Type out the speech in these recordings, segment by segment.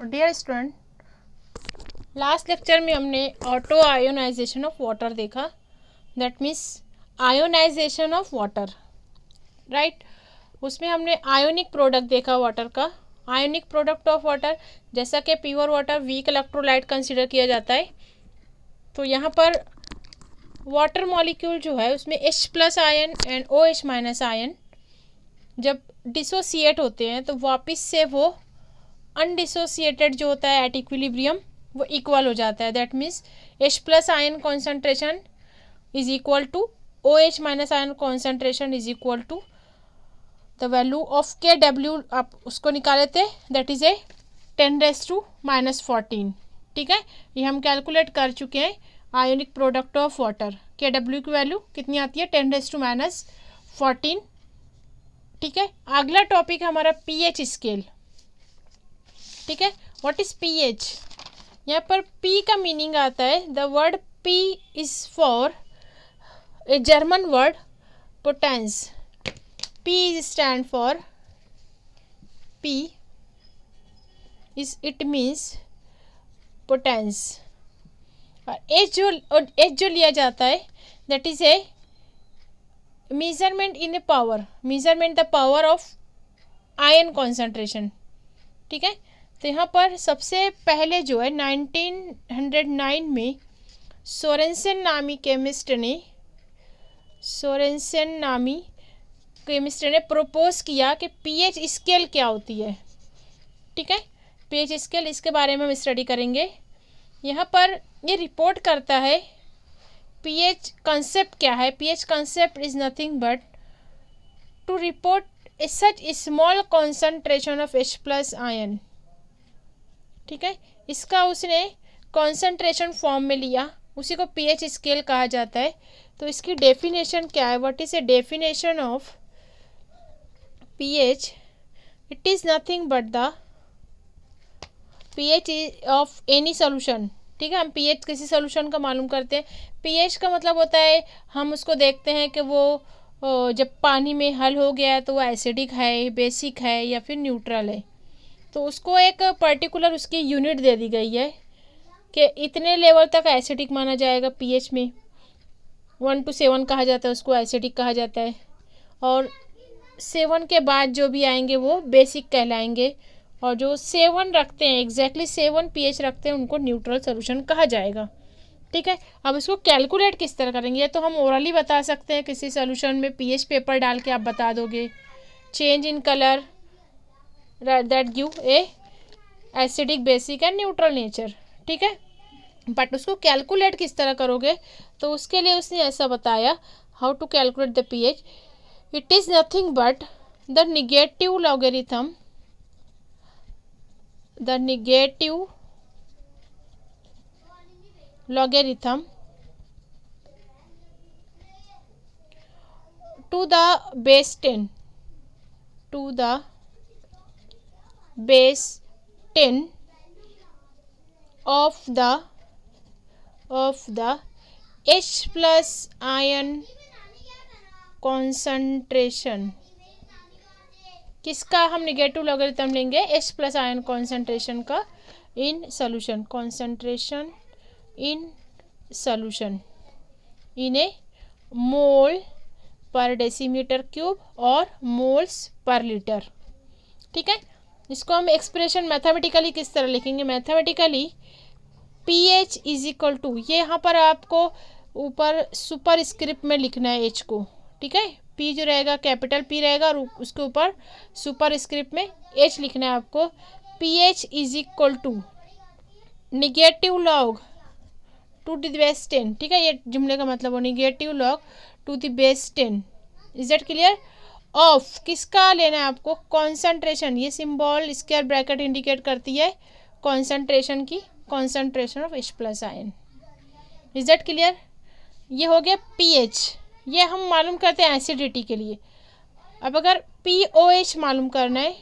Dear student, last lecture में हमने auto ionisation of water देखा, that means ionisation of water, right. उसमें हमने आयोनिक प्रोडक्ट देखा वाटर का। आयोनिक प्रोडक्ट ऑफ वाटर, जैसा कि pure water weak electrolyte consider किया जाता है, तो यहाँ पर वाटर मॉलिक्यूल जो है उसमें H+ ion and OH- ion जब डिसोसिएट होते हैं तो वापस से वो अनडिसोसिएटेड जो होता है एट इक्विलिब्रियम वो इक्वल हो जाता है। That means H+ ion concentration is equal to OH- ion concentration is equal to the value of Kw। आप उसको निकाले थे, दैट इज ए 10⁻⁻14। ठीक है, ये हम कैलकुलेट कर चुके हैं। Ionic product of water Kw की वैल्यू कितनी आती है, 10⁻14। ठीक है, अगला टॉपिक है हमारा pH स्केल। ठीक है, व्हाट इज pH? यहाँ पर P का मीनिंग आता है, the word P is for a German word potence. P stand for P is it means potence. और H जो लिया जाता है that is a measurement in A power, measurement the power of ion concentration. ठीक है, तो यहाँ पर सबसे पहले जो है 1909 में सोरेनसेन नामी ने प्रपोज किया कि pH स्केल क्या होती है। ठीक है, pH स्केल, इसके बारे में हम स्टडी करेंगे। यहाँ पर ये रिपोर्ट करता है pH कंसेप्ट क्या है। pH concept is nothing but to report a such small concentration of H+ ion. ठीक है, इसका उसने कॉन्सेंट्रेशन फॉर्म में लिया, उसी को pH स्केल कहा जाता है। तो इसकी डेफिनेशन क्या है, what is a definition of pH? It is nothing but the pH of any solution. ठीक है, हम pH किसी सोल्यूशन का मालूम करते हैं। pH का मतलब होता है, हम उसको देखते हैं कि वो जब पानी में हल हो गया है तो वो एसिडिक है, बेसिक है या फिर न्यूट्रल है। तो उसको एक पर्टिकुलर उसकी यूनिट दे दी गई है कि इतने लेवल तक एसिडिक माना जाएगा pH में, 1 to 7 कहा जाता है, उसको एसिडिक कहा जाता है। और 7 के बाद जो भी आएंगे वो बेसिक कहलाएंगे, और जो 7 रखते हैं, एग्जैक्टली 7 pH रखते हैं, उनको न्यूट्रल सोल्यूशन कहा जाएगा। ठीक है, अब इसको कैलकुलेट किस तरह करेंगे, ये तो हम ओरली बता सकते हैं, किसी सोल्यूशन में pH पेपर डाल के आप बता दोगे, change in colour that give a acidic, basic and neutral nature. ठीक है, बट उसको कैलकुलेट किस तरह करोगे, तो उसके लिए उसने ऐसा बताया, how to calculate the pH। It is nothing but the negative logarithm to the base 10 of the H+ ion concentration. किसका हम नेगेटिव लॉगरिथम लेंगे, H+ आयन कॉन्सेंट्रेशन का in solution, concentration in solution in a mole per decimetre cube और moles per litre. ठीक है, इसको हम expression mathematically किस तरह लिखेंगे, mathematically pH is equal to, ये यहाँ पर आपको ऊपर सुपर स्क्रिप्ट में लिखना है H को। ठीक है, P जो रहेगा कैपिटल P रहेगा और उसके ऊपर सुपर स्क्रिप्ट में H लिखना है आपको। pH is equal to negative log to the base 10। ठीक है, ये जुमले का मतलब हो negative log to the base 10। Is that clear? Of किसका लेना है आपको, कॉन्सेंट्रेशन, ये सिंबल स्क्वायर ब्रैकेट इंडिकेट करती है कॉन्सेंट्रेशन की, concentration of H+ ion. Is that clear? ये हो गया pH, ये हम मालूम करते हैं एसिडिटी के लिए। अब अगर pOH मालूम करना है,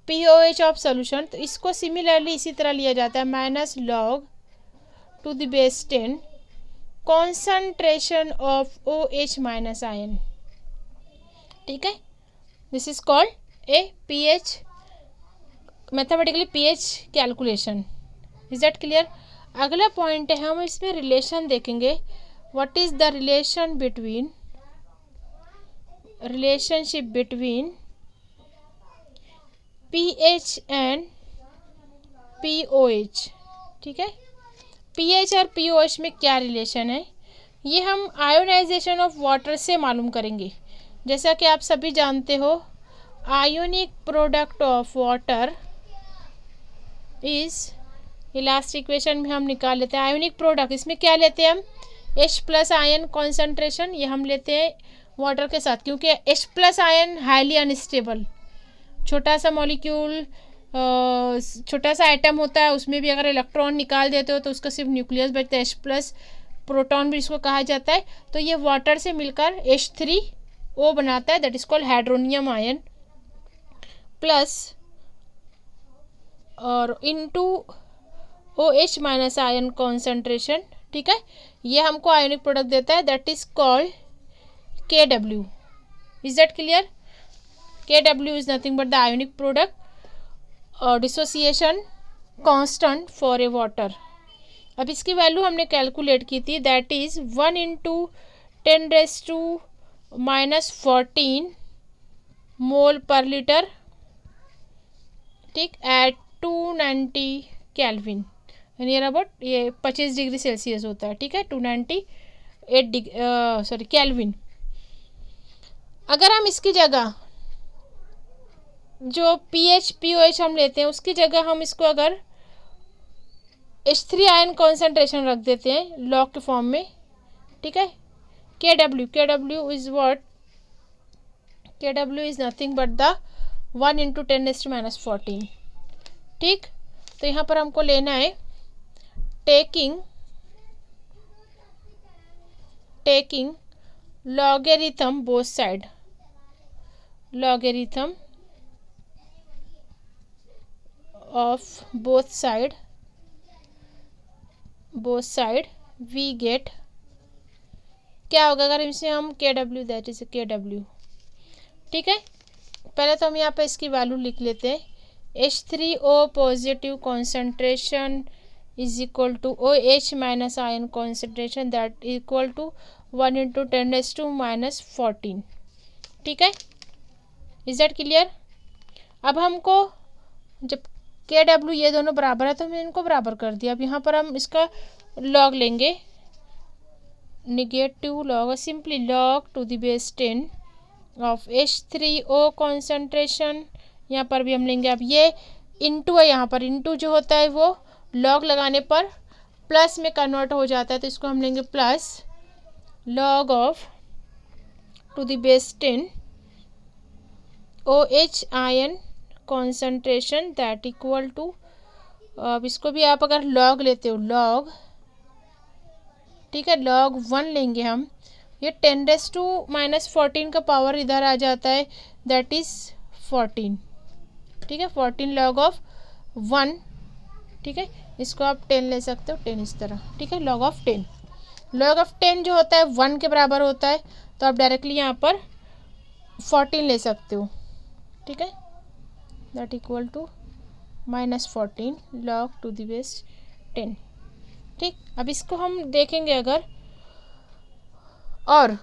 pOH ऑफ सोल्यूशन, तो इसको सिमिलरली इसी तरह लिया जाता है, -log to the base 10 concentration of OH- ion. ठीक है, this is called a pH mathematically pH calculation. Is that clear? अगला पॉइंट है, हम इसमें रिलेशन देखेंगे। What is the relationship between pH and pOH. ठीक है, पीएच और पीओएच में क्या रिलेशन है, ये हम आयोनाइजेशन ऑफ वाटर से मालूम करेंगे। जैसा कि आप सभी जानते हो, ionic product of water is, last equation में हम निकाल लेते हैं आयोनिक प्रोडक्ट। इसमें क्या लेते हैं हम, H प्लस आयन कॉन्सेंट्रेशन, ये हम लेते हैं वाटर के साथ, क्योंकि H plus ion highly unstable, छोटा सा मॉलिक्यूल, छोटा सा एटम होता है, उसमें भी अगर इलेक्ट्रॉन निकाल देते हो तो उसका सिर्फ न्यूक्लियस बचता है, H प्लस प्रोटॉन भी इसको कहा जाता है। तो ये वाटर से मिलकर H3O बनाता है, that is called hydronium ion, plus और into OH minus ion concentration. ठीक है, ये हमको आयोनिक प्रोडक्ट देता है, that is called KW। Is that clear? KW is nothing but the ionic product और dissociation constant for a water. अब इसकी वैल्यू हमने कैलकुलेट की थी, दैट इज 1 × 10⁻⁻14 मोल पर लीटर, ठीक, एट 290 केल्विन, नियर अबाउट ये 25 डिग्री सेल्सियस होता है। ठीक है, 298 केल्विन। अगर हम इसकी जगह जो पीएच पीओएच हम लेते हैं उसकी जगह हम इसको अगर H3 आयन कॉन्सेंट्रेशन रख देते हैं लॉग के फॉर्म में, ठीक है, KW is what, KW is nothing but the 1 × 10⁻⁻14। ठीक, तो यहाँ पर हमको लेना है taking logarithm both side, logarithm of both side we get, क्या होगा अगर इसे हम KW, दैट इज KW। ठीक है, पहले तो हम यहाँ पे इसकी वैल्यू लिख लेते हैं। H3O positive concentration is equal to OH minus ion concentration, that equal to 1 × 10⁻⁻14। ठीक है, इज दैट क्लियर? अब हमको जब KW ये दोनों बराबर है तो हमने इनको बराबर कर दिया। अब यहाँ पर हम इसका लॉग लेंगे, negative log, simply log to the base 10 of H3O concentration. यहाँ पर भी हम लेंगे, अब ये इंटू है, यहाँ पर इंटू जो होता है वो लॉग लगाने पर प्लस में कन्वर्ट हो जाता है, तो इसको हम लेंगे plus log of to the base 10 OH ion concentration, that equal to, अब इसको भी आप अगर लॉग लेते हो लॉग, ठीक है, log 1 लेंगे हम, ये 10⁻⁻14 का पावर इधर आ जाता है, दैट इज 14। ठीक है, 14 log ऑफ 1, ठीक है, इसको आप 10 ले सकते हो, 10 इस तरह। ठीक है, log ऑफ 10, log ऑफ 10 जो होता है 1 के बराबर होता है, तो आप डायरेक्टली यहाँ पर 14 ले सकते हो। ठीक है, that equal to -14 log to the base 10। ठीक, अब इसको हम देखेंगे अगर, और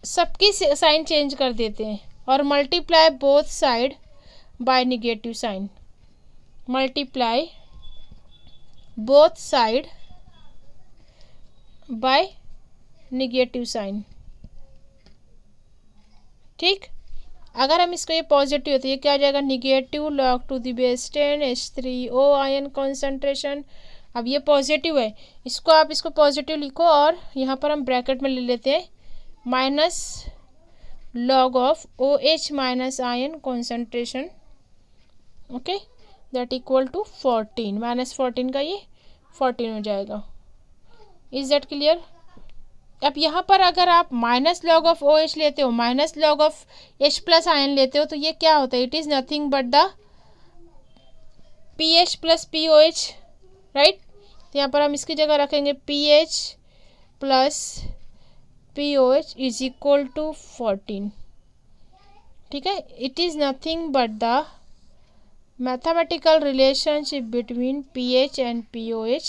सबकी साइन चेंज कर देते हैं और multiply both side by negative sign, multiply both side by negative sign. ठीक, अगर हम इसको, ये पॉजिटिव होती है, क्या हो जाएगा, negative log to the base 10 H3O ion concentration. अब ये पॉजिटिव है, इसको आप इसको पॉजिटिव लिखो और यहाँ पर हम ब्रैकेट में ले लेते हैं minus log of OH minus ion concentration, okay, that equal to 14, -14 का ये 14 हो जाएगा। Is that clear? अब यहाँ पर अगर आप माइनस log ऑफ OH लेते हो, minus log of H plus ion लेते हो, तो ये क्या होता है, it is nothing but the PH plus POH, right. तो यहाँ पर हम इसकी जगह रखेंगे PH plus POH is equal to 14। ठीक है, it is nothing but the mathematical relationship between pH and pOH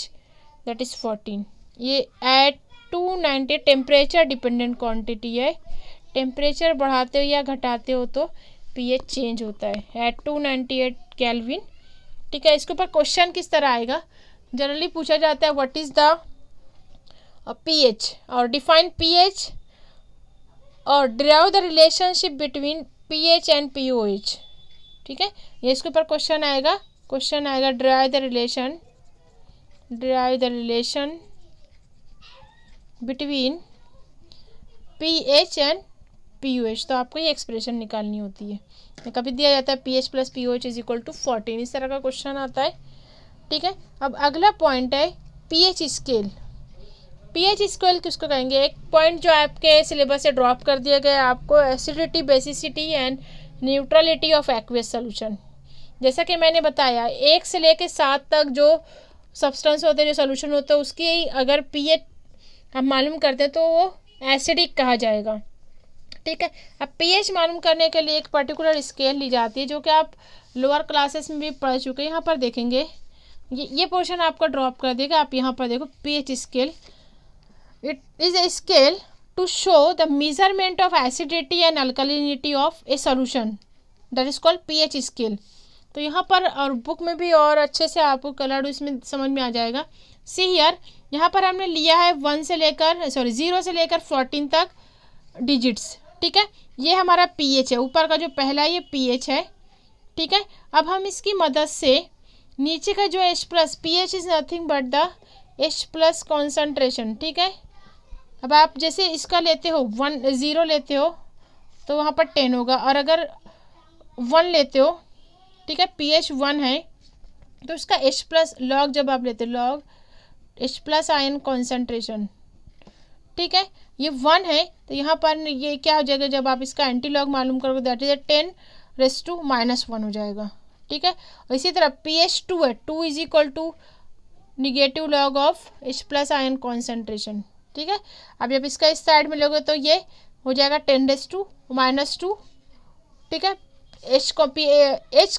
that is 14। ये एट 290 टेम्परेचर डिपेंडेंट क्वांटिटी है। टेम्परेचर बढ़ाते हो या घटाते हो तो pH चेंज होता है एट 298 केल्विन। ठीक है, इसके ऊपर क्वेश्चन किस तरह आएगा, जनरली पूछा जाता है व्हाट इज़ द pH और डिफाइन pH और drive the relationship between pH and pOH। ठीक है, ये इसके ऊपर क्वेश्चन आएगा drive the relation between pH and pOH। तो आपको ये एक्सप्रेशन निकालनी होती है। कभी दिया जाता है pH plus pOH is equal to 14, इस तरह का क्वेश्चन आता है। ठीक है, अब अगला पॉइंट है pH स्केल। pH स्केल किसको कहेंगे, एक पॉइंट जो आपके सिलेबस से ड्रॉप कर दिया गया है आपको, acidity, basicity and neutrality of aqueous solution. जैसा कि मैंने बताया 1 से लेकर 7 तक जो सब्सटेंस होते हैं, जो सोल्यूशन होता है, उसकी अगर pH हम मालूम करते हैं तो वो एसिडिक कहा जाएगा। ठीक है, अब pH मालूम करने के लिए एक पर्टिकुलर स्केल ली जाती है जो कि आप लोअर क्लासेस में भी पढ़ चुके हैं। यहाँ पर देखेंगे ये पोर्शन आपका ड्रॉप कर देगा। आप यहाँ पर देखो pH scale, it is a scale to show the measurement of acidity and alkalinity of a solution that is called pH scale। तो यहाँ पर और बुक में भी और अच्छे से आपको कलर इसमें समझ में आ जाएगा। सी हियर, यहाँ पर हमने लिया है 0 से लेकर 14 तक डिजिट्स। ठीक है, ये हमारा pH है, ऊपर का जो पहला ये pH है। ठीक है, अब हम इसकी मदद से नीचे का जो H plus, pH is nothing but the H plus concentration. ठीक है, अब आप जैसे इसका लेते हो 0 लेते हो तो वहाँ पर 10 होगा, और अगर 1 लेते हो, ठीक है, pH 1 है तो इसका H प्लस लॉग जब आप लेते हो, log H plus ion concentration. ठीक है, ये 1 है तो यहाँ पर ये क्या हो जाएगा, जब आप इसका एंटी लॉग मालूम करोगे दैट इज 10⁻⁻1 हो जाएगा। ठीक है, और इसी तरह pH 2 है, 2 is equal to negative log of H plus ion concentration. ठीक है, अब जब इसका इस साइड में लोगे तो ये हो जाएगा 10⁻²। ठीक है, H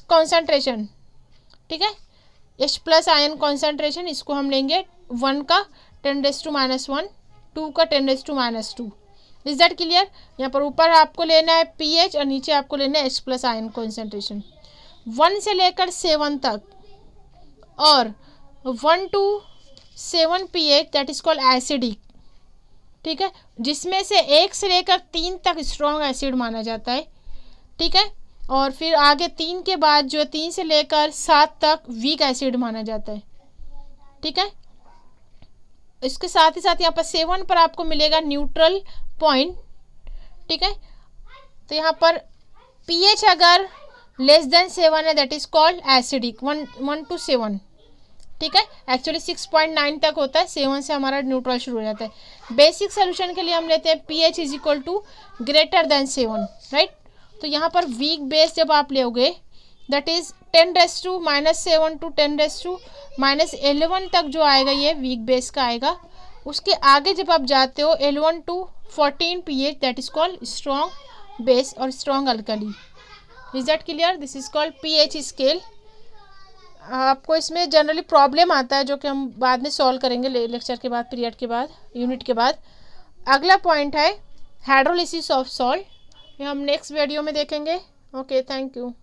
कॉन्सेंट्रेशन, ठीक है, H प्लस आयन कॉन्सेंट्रेशन, इसको हम लेंगे 1 का 10⁻⁻1, 2 का 10⁻²। Is that clear. यहाँ पर ऊपर आपको लेना है pH और नीचे आपको लेना है H प्लस आयन कॉन्सेंट्रेशन। 1 से लेकर 7 तक और 1 to 7 pH that is called acidic. ठीक है, जिसमें से 1 से लेकर 3 तक स्ट्रॉन्ग एसिड माना जाता है। ठीक है, और फिर आगे 3 के बाद जो 3 से लेकर 7 तक वीक एसिड माना जाता है। ठीक है, इसके साथ ही साथ यहाँ पर 7 पर आपको मिलेगा न्यूट्रल पॉइंट। ठीक है, तो यहाँ पर pH अगर लेस देन 7 है that is called acidic, 1 to 7। ठीक है, एक्चुअली 6.9 तक होता है, 7 से हमारा न्यूट्रल शुरू हो जाता है। बेसिक सोल्यूशन के लिए हम लेते हैं pH is equal to greater than 7, right. तो यहाँ पर वीक बेस जब आप लोगे दैट इज 10⁻⁻7 to 10⁻⁻11 तक जो आएगा ये वीक बेस का आएगा। उसके आगे जब आप जाते हो 11 to 14 pH that is called strong base और strong alkali. Is that clear, this is called pH scale. आपको इसमें जनरली प्रॉब्लम आता है जो कि हम बाद में सॉल्व करेंगे लेक्चर के बाद, पीरियड के बाद, यूनिट के बाद। अगला पॉइंट है हाइड्रोलिसिस ऑफ सॉल्ट, ये हम नेक्स्ट वीडियो में देखेंगे। Okay, thank you.